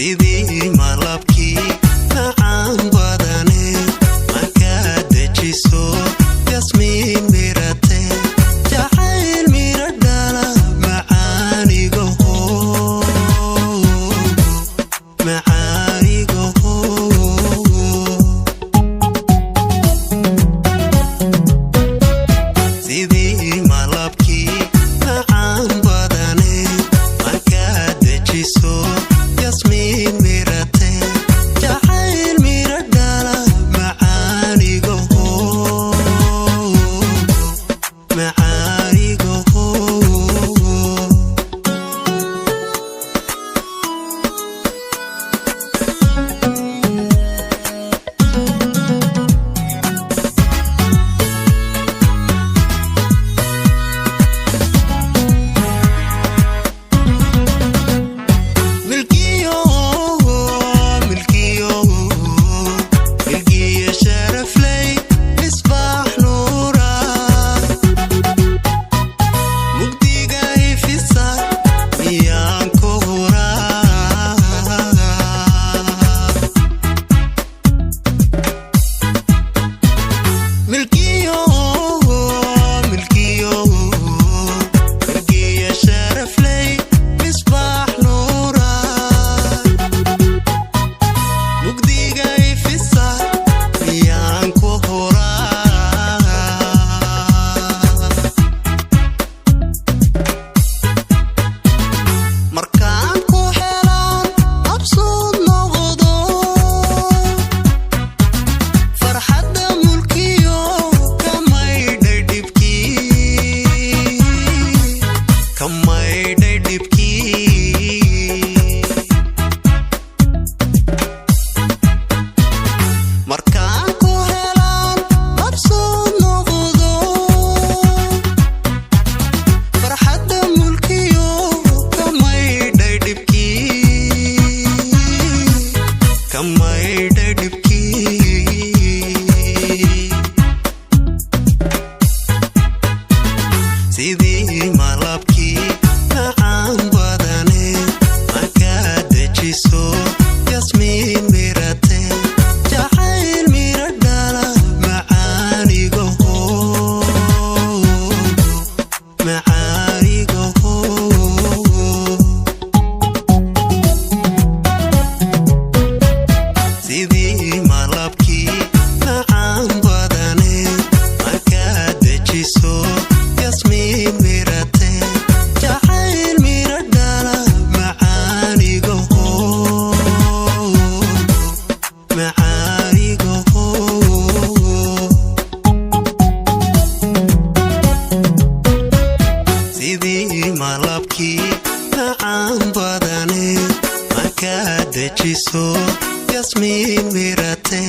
sidii malabkii macaan badane markaad dejiso yasmiin mirate jacayl mira dhala macaanigo sidii malabkii macaan badane markaad dejiso yasmiin mirate jacayl mira dhala macaanigo sidii malabkii macaan badane markaad dejiso yasmiin mirate jacayl mira dhala macaanigo sidii malabkii macaan badane markaad dejiso yasmiin mirate jacayl mira dhala macaanigo sidii malabkii macaan badane markaad dejiso yasmiin mirate